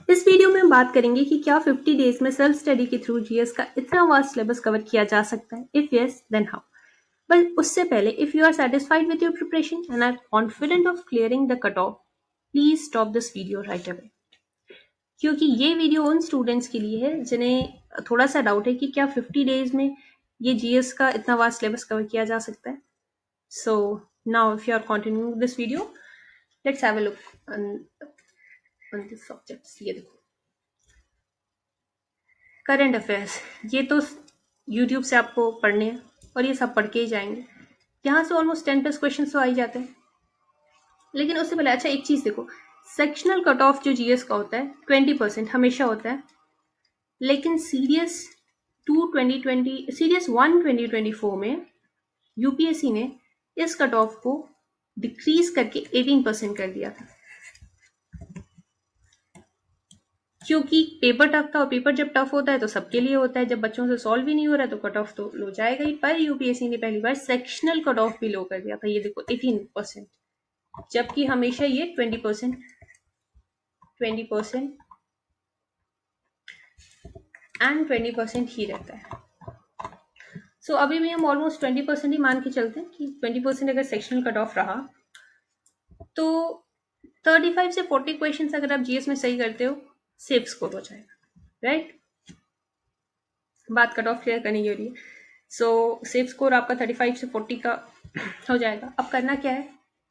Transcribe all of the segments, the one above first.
इस वीडियो में हम बात करेंगे कि क्या 50 डेज में सेल्फ स्टडी के थ्रू जीएस का इतना वास्ट सिलेबस कवर किया जा सकता है। If yes then how. But उससे पहले, if you are satisfied with your preparation and are confident of clearing the cut off, please stop this video right away, क्योंकि ये वीडियो उन स्टूडेंट्स के लिए है जिन्हें थोड़ा सा डाउट है कि क्या 50 डेज में ये जीएस का इतना वास्ट सिलेबस कवर किया जा सकता है। So now if you are continuing this video, let's have a look on this subjects. ये देखो, करंट अफेयर्स, ये तो यूट्यूब से आपको पढ़ने हैं और ये सब पढ़ के ही जाएंगे। यहाँ से ऑलमोस्ट 10+ क्वेश्चन तो आ ही जाते हैं। लेकिन उससे पहले अच्छा एक चीज देखो, सेक्शनल कट ऑफ जो जीएस का होता है 20% हमेशा होता है, लेकिन सीरियस 1 2024 में यूपीएससी ने इस कट ऑफ को डिक्रीज करके 18% कर दिया था, क्योंकि पेपर टफ था और पेपर जब टफ होता है तो सबके लिए होता है। जब बच्चों से सॉल्व ही नहीं हो रहा है तो कट ऑफ तो लो जाएगा ही। पर यूपीएससी ने पहली बार सेक्शनल कट ऑफ भी लो कर दिया था, ये देखो 18%, जबकि हमेशा ये 20% एंड 20% ही रहता है। सो अभी भी हम ऑलमोस्ट 20% ही मान के चलते हैं कि 20% अगर सेक्शनल कट ऑफ रहा तो 35 से 40 क्वेश्चन अगर आप जीएस में सही करते हो, सेफ स्कोर हो जाएगा, राइट। बात कट ऑफ क्लियर करने की हो रही है। सो सेफ स्कोर आपका 35 से 40 का हो जाएगा। अब करना क्या है,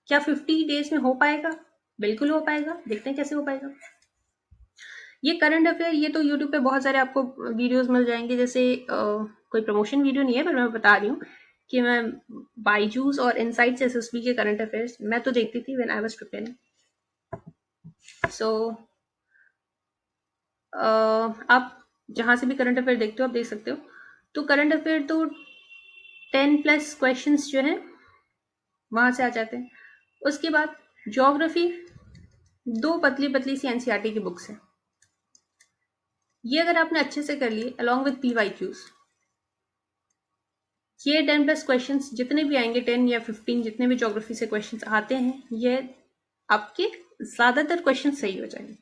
क्या 50 डेज में हो पाएगा? बिल्कुल हो पाएगा, देखते हैं कैसे हो पाएगा। ये करंट अफेयर, ये तो यूट्यूब पे बहुत सारे आपको वीडियोस मिल जाएंगे, जैसे कोई प्रमोशन वीडियो नहीं है पर मैं बता रही हूँ कि मैं बाईजूस और इनसाइट्स एसएसबी के करंट अफेयर्स मैं तो देखती थी व्हेन आई वाज प्रिपेयरिंग। सो आप जहां से भी करंट अफेयर देखते हो आप देख सकते हो। तो करंट अफेयर तो 10+ क्वेश्चंस जो है वहां से आ जाते हैं। उसके बाद ज्योग्राफी, 2 पतली पतली सी एनसीईआरटी की बुक्स हैं। ये अगर आपने अच्छे से कर लिए अलॉन्ग विद पीवाईक्यूज, ये 10+ क्वेश्चंस जितने भी आएंगे, 10 या 15 जितने भी ज्योग्राफी से क्वेश्चंस आते हैं, ये आपके ज्यादातर क्वेश्चन सही हो जाएंगे।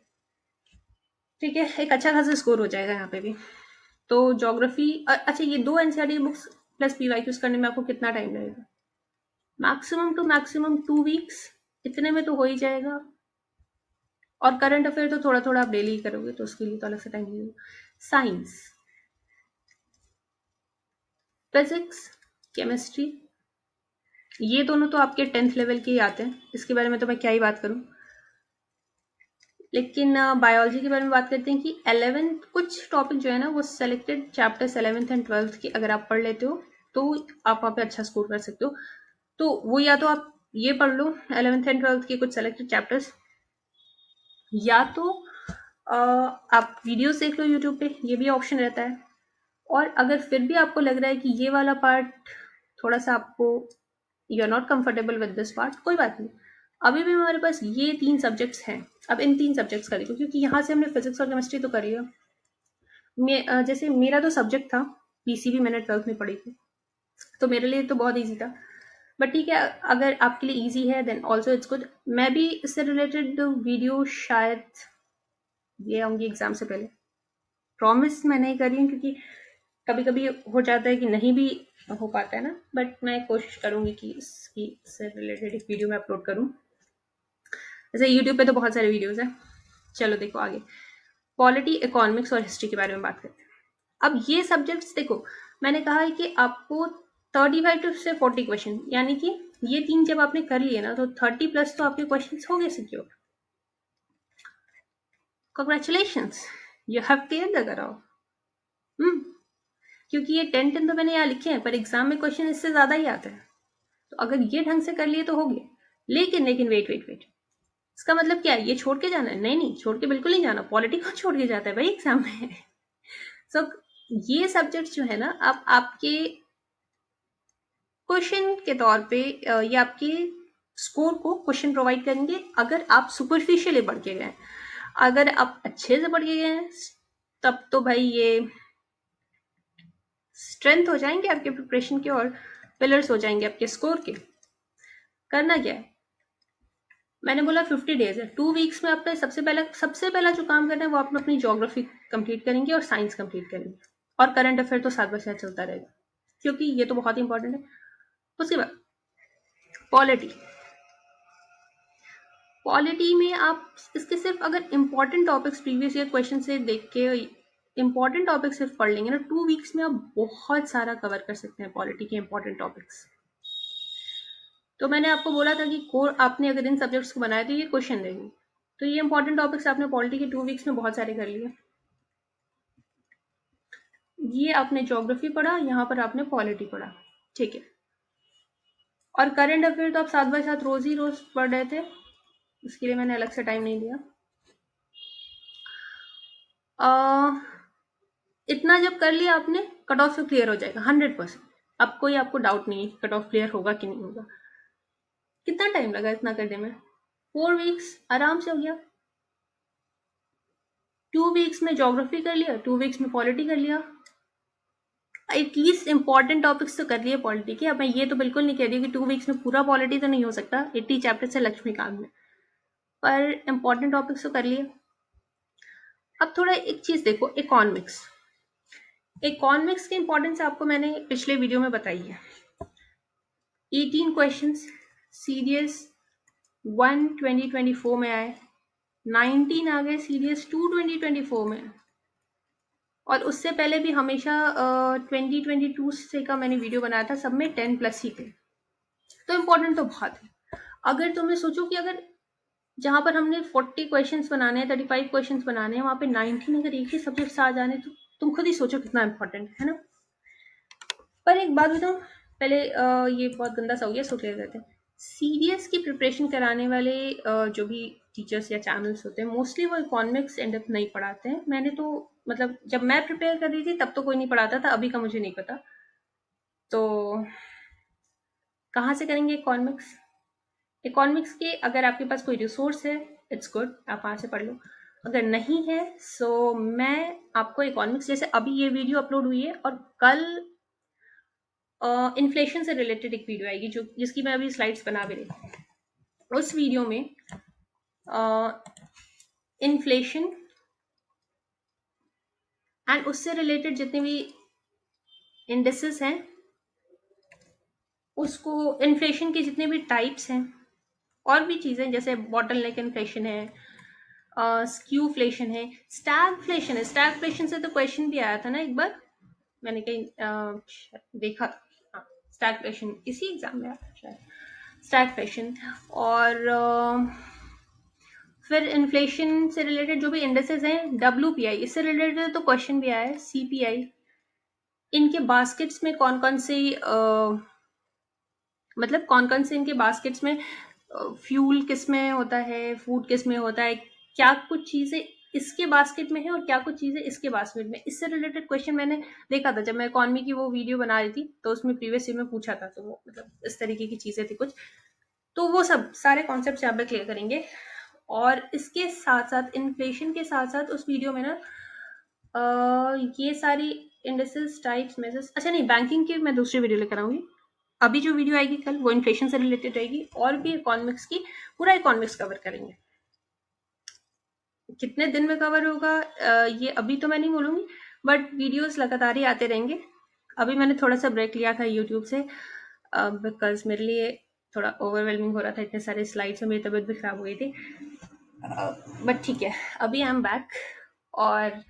ठीक है, एक अच्छा खासा स्कोर हो जाएगा यहाँ पे भी। तो ज्योग्राफी, अच्छा ये 2 एनसीईआरटी बुक्स प्लस पीवाईक्यूज करने में आपको कितना टाइम लगेगा? मैक्सिमम टू मैक्सिमम 2 वीक्स, इतने में तो हो ही जाएगा। और करंट अफेयर तो थोड़ा थोड़ा आप डेली ही करोगे तो उसके लिए तो अलग से टाइम नहीं होगा। साइंस, फिजिक्स, केमिस्ट्री, ये दोनों तो आपके 10th लेवल के ही आते हैं, इसके बारे में तो मैं क्या ही बात करूं। लेकिन बायोलॉजी के बारे में बात करते हैं कि 11th कुछ टॉपिक जो है ना, वो selected chapters 11th and 12th के अगर आप पढ़ लेते हो तो आप वहाँ पे अच्छा स्कोर कर सकते हो। तो वो या तो आप ये पढ़ लो 11th एंड 12th के कुछ सेलेक्टेड चैप्टर्स, या तो आप वीडियोस देख लो यूट्यूब पे, ये भी ऑप्शन रहता है। और अगर फिर भी आपको लग रहा है कि ये वाला पार्ट थोड़ा सा आपको, you are not comfortable with this part, कोई बात नहीं, अभी भी हमारे पास ये 3 सब्जेक्ट्स हैं। अब इन 3 सब्जेक्ट्स का देखो, क्योंकि यहाँ से हमने फिजिक्स और केमिस्ट्री तो करी है। जैसे मेरा तो सब्जेक्ट था पीसीबी, मैंने 12th में पढ़ी थी, तो मेरे लिए तो बहुत ईजी था। बट ठीक है, अगर आपके लिए ईजी है देन ऑल्सो इट्स गुड। मैं भी इससे रिलेटेड वीडियो शायद ये आऊंगी एग्जाम से पहले, प्रॉमिस मैं नहीं कर रही हूँ क्योंकि कभी कभी हो जाता है कि नहीं भी हो पाता है ना, बट मैं कोशिश करूंगी कि इससे रिलेटेड एक वीडियो मैं अपलोड करूं। जैसे यूट्यूब पे तो बहुत सारे वीडियोस हैं। चलो देखो आगे, पॉलिटी, इकोनॉमिक्स और हिस्ट्री के बारे में बात करते हैं। अब ये सब्जेक्ट्स देखो, मैंने कहा है कि आपको 35 से 40 क्वेश्चन, यानी कि ये 3 जब आपने कर लिए ना तो 30+ तो आपके क्वेश्चन हो गए secure. Congratulation, you have clear the cut of. क्योंकि ये 10 तो मैंने यहाँ लिखे हैं पर एग्जाम में क्वेश्चन इससे ज्यादा ही आते हैं। तो अगर ये ढंग से कर लिए तो हो गया। लेकिन लेकिन वेट वेट वेट, इसका मतलब क्या है, ये छोड़ के जाना है? नहीं नहीं, छोड़ के बिल्कुल नहीं जाना। पॉलिटी कौन छोड़ के जाता है भाई एग्जाम में। सो ये सब्जेक्ट जो है ना, आप आपके क्वेश्चन के तौर पे ये आपके स्कोर को क्वेश्चन प्रोवाइड करेंगे अगर आप सुपरफिशियली पढ़ के गए। अगर आप अच्छे से पढ़ के गए तब तो भाई ये स्ट्रेंथ हो जाएंगे आपके प्रिपरेशन के और पिलर्स हो जाएंगे आपके स्कोर के। करना क्या है, मैंने बोला 50 डेज है, 2 वीक्स में आपने सबसे पहला जो काम करना है वो आप अपनी ज्योग्राफी कंप्लीट करेंगे और साइंस कंप्लीट करेंगे, और करंट अफेयर तो साथ बाय साथ चलता रहेगा, क्योंकि ये तो बहुत इंपॉर्टेंट है। उसके बाद पॉलिटी। पॉलिटी में आप इसके सिर्फ अगर important topics previous year question से देख के इंपॉर्टेंट टॉपिक सिर्फ पढ़ लेंगे ना, 2 वीक्स में आप बहुत सारा कवर कर सकते हैं पॉलिटी के इंपॉर्टेंट टॉपिक्स। तो मैंने आपको बोला था कि कोर आपने अगर इन सब्जेक्ट्स को बनाया तो ये क्वेश्चन देंगे, तो ये इंपॉर्टेंट टॉपिक्स आपने पॉलिटी के 2 वीक्स में बहुत सारे कर लिए। ये आपने ज्योग्राफी पढ़ा, यहाँ पर आपने पॉलिटी पढ़ा, ठीक है। और करंट अफेयर तो आप साथ बाय साथ रोज ही रोज पढ़ रहे थे, उसके लिए मैंने अलग से टाइम नहीं दिया। इतना जब कर लिया आपने, कट ऑफ से क्लियर हो जाएगा 100%। अब कोई आपको डाउट नहीं है कट ऑफ क्लियर होगा कि नहीं होगा। कितना टाइम लगा इतना करने में? 4 वीक्स आराम से हो गया। 2 वीक्स में ज्योग्राफी कर लिया, 2 वीक्स में पॉलिटी कर लिया, एटलीस्ट इंपॉर्टेंट टॉपिक्स तो कर लिए पॉलिटी के। अब मैं ये तो बिल्कुल नहीं कह रही कि 2 वीक्स में पूरा पॉलिटी तो नहीं हो सकता 80 चैप्टर से लक्ष्मीकांत में, पर इंपॉर्टेंट टॉपिक्स तो कर लिए। अब थोड़ा एक चीज देखो, इकोनॉमिक्स। इकोनॉमिक्स की इंपॉर्टेंस आपको मैंने पिछले वीडियो में बताई है। 18 क्वेश्चंस सीरियस 1 2024 में आए, 19 आ गए सीरियस 2 2024 में, और उससे पहले भी हमेशा 2022 से का मैंने वीडियो बनाया था, सब में 10+ ही थे। तो इम्पोर्टेंट तो बहुत है। अगर तुम्हें सोचो कि अगर जहां पर हमने 40 क्वेश्चंस बनाने हैं, 35 क्वेश्चंस बनाने हैं, वहां पे 19 अगर एक ही सब्जेक्ट से आ जाने, तो तुम खुद ही सोचो कितना इंपॉर्टेंट है ना। पर एक बात बताऊं, पहले ये बहुत गंदा सा हो गया, सो क्लियर करते हैं। सीरियस की प्रिपरेशन कराने वाले जो भी टीचर्स या चैनल्स होते हैं, मोस्टली वो इकोनॉमिक्स एंड अप नहीं पढ़ाते हैं। मैंने तो मतलब जब मैं प्रिपेयर कर रही थी तब तो कोई नहीं पढ़ाता था, अभी का मुझे नहीं पता। तो कहाँ से करेंगे इकोनॉमिक्स? इकोनॉमिक्स के अगर आपके पास कोई रिसोर्स है, इट्स गुड, आप वहाँ से पढ़ लो। अगर नहीं है, सो मैं आपको इकोनॉमिक्स, जैसे अभी ये वीडियो अपलोड हुई है और कल इन्फ्लेशन से रिलेटेड एक वीडियो आएगी जो जिसकी मैं अभी स्लाइड्स बना भी रही हूँ। उस वीडियो में इन्फ्लेशन एंड उससे रिलेटेड जितने भी इंडेसेस हैं, उसको इन्फ्लेशन के जितने भी टाइप्स हैं, और भी चीज़ें जैसे बॉटल नेक इन्फ्लेशन है, स्क्यूफ्लेशन है, स्टैगफ्लेशन है। स्टैगफ्लेशन से तो क्वेश्चन भी आया था ना एक बार, मैंने कहीं देखा था। स्टैगफ्लेशन इसी एग्जाम में आया था शायद, स्टैगफ्लेशन। और फिर इन्फ्लेशन से रिलेटेड जो भी इंडेसेस हैं, WPI इससे रिलेटेड तो क्वेश्चन भी आया है, CPI। इनके बास्केट्स में कौन कौन से मतलब कौन कौन से इनके बास्केट्स में फ्यूल किस में होता है, फूड किस में होता है, क्या कुछ चीजें इसके बास्केट में है और क्या कुछ चीजें इसके बास्केट में, इससे रिलेटेड क्वेश्चन मैंने देखा था जब मैं इकोनॉमी की वो वीडियो बना रही थी, तो उसमें प्रीवियस ईयर में पूछा था। तो वो मतलब इस तरीके की चीजें थी कुछ, तो वो सब सारे कॉन्सेप्ट यहाँ पे क्लियर करेंगे। और इसके साथ साथ इन्फ्लेशन के साथ साथ उस वीडियो में ना ये सारी इंडेसेस टाइप्स में अच्छा नहीं, बैंकिंग की मैं दूसरी वीडियो लेकर आऊंगी। अभी जो वीडियो आएगी कल वो इन्फ्लेशन से रिलेटेड रहेगी, और भी इकोनॉमिक्स की, पूरा इकोनॉमिक्स कवर करेंगे। कितने दिन में कवर होगा ये अभी तो मैं नहीं बोलूंगी, बट वीडियोस लगातार ही आते रहेंगे। अभी मैंने थोड़ा सा ब्रेक लिया था यूट्यूब से बिकॉज मेरे लिए थोड़ा ओवरवेलमिंग हो रहा था, इतने सारे स्लाइड्स, मेरी तबीयत भी खराब हो गई थी। बट ठीक है, अभी आई एम बैक। और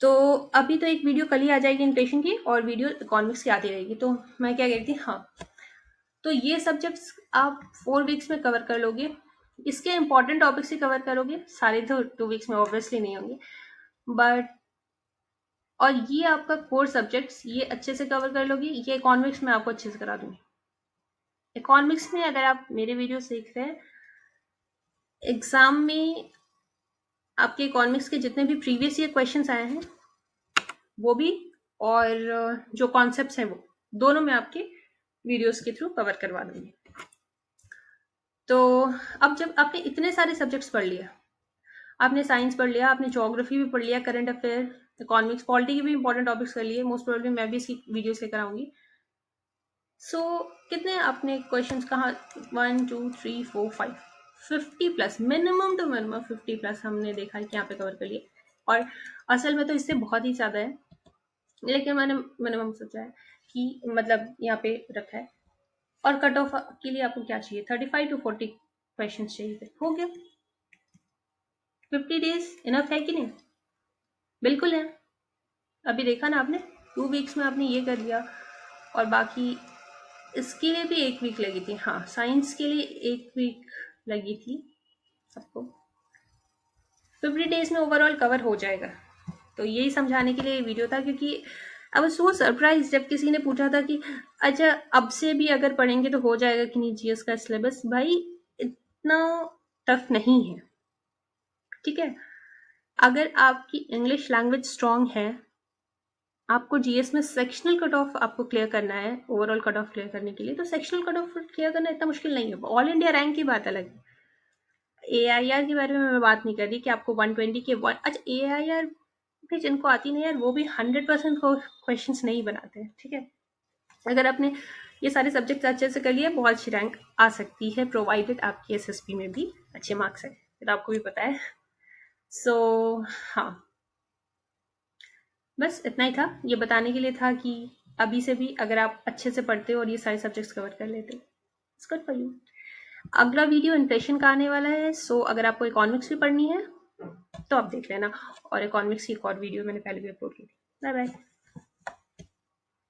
तो अभी तो एक वीडियो कल ही आ जाएगी इन्फ्लेशन की, और वीडियो इकोनॉमिक्स की आती रहेगी। तो मैं क्या कहती थी, हाँ, तो ये सब्जेक्ट्स आप 4 वीक्स में कवर कर लोगे। इसके इंपॉर्टेंट टॉपिक्स ही कवर करोगे, सारे तो 2 वीक्स में ऑब्वियसली नहीं होंगे, बट और ये आपका कोर सब्जेक्ट्स ये अच्छे से कवर कर लोगे। ये इकोनॉमिक्स में आपको अच्छे से करा दूंगी। इकोनॉमिक्स में अगर आप मेरे वीडियो देख रहे हैं, एग्जाम में आपके इकोनॉमिक्स के जितने भी प्रीवियस ईयर क्वेश्चंस आए हैं वो भी, और जो कॉन्सेप्ट्स हैं वो दोनों में आपके वीडियोस के थ्रू कवर करवा दूंगी। तो अब जब आपने इतने सारे सब्जेक्ट्स पढ़ लिया, आपने साइंस पढ़ लिया, आपने ज्योग्राफी भी पढ़ लिया, करंट अफेयर, इकोनॉमिक्स, पॉलिटी के भी इंपॉर्टेंट टॉपिक्स कर लिए, मोस्ट प्रोबेबली मैं भी इसकी वीडियोस लेकर आऊंगी। सो कितने आपने क्वेश्चंस कहाँ, 1 2 3 4 5 50+, मिनिमम टू मिनिमम 50+ हमने देखा है कि यहाँ पे कवर कर लिए। और असल में तो इससे बहुत ही ज़्यादा है, लेकिन मैंने मिनिमम सोचा है कि मतलब यहाँ पे रखा है। और कट ऑफ के लिए आपको क्या चाहिए, 35 to 40 क्वेश्चन चाहिए थे, हो गया। 50 डेज इनफ है कि नहीं? बिल्कुल है। अभी देखा ना आपने, 2 वीक्स में आपने ये कर लिया। और बाकी इसके लिए भी 1 वीक लगी थी, हाँ साइंस के लिए 1 वीक लगी थी सबको। 50 डेज में ओवरऑल कवर हो जाएगा। तो यही समझाने के लिए वीडियो था, क्योंकि आई वाज सो सरप्राइज जब किसी ने पूछा था कि अच्छा अब से भी अगर पढ़ेंगे तो हो जाएगा कि नहीं जीएस का सिलेबस। भाई इतना टफ नहीं है, ठीक है। अगर आपकी इंग्लिश लैंग्वेज स्ट्रांग है, आपको जीएस में सेक्शनल कट ऑफ आपको क्लियर करना है, ओवरऑल कट ऑफ क्लियर करने के लिए, तो सेक्शनल कट ऑफ क्लियर करना इतना मुश्किल नहीं है। ऑल इंडिया रैंक की बात अलग है। एआईआर के बारे में मैं बात नहीं कर रही कि आपको 120 के अच्छा एआईआर भी जिनको आती नहीं यार, वो भी 100% क्वेश्चन नहीं बनाते हैं, ठीक है। अगर आपने ये सारे सब्जेक्ट अच्छे से कर लिए, बहुत अच्छी रैंक आ सकती है, प्रोवाइडेड आपकी एसएसपी में भी अच्छे मार्क्स है, फिर आपको भी पता है। सो हाँ, बस इतना ही था, ये बताने के लिए था कि अभी से भी अगर आप अच्छे से पढ़ते हो और ये सारे सब्जेक्ट्स कवर कर लेते हो, इट्स गुड फॉर यू। अगला वीडियो इन्फ्लेशन का आने वाला है। सो अगर आपको इकोनॉमिक्स भी पढ़नी है तो आप देख लेना, और इकोनॉमिक्स की एक और वीडियो मैंने पहले भी अपलोड की थी। Bye bye.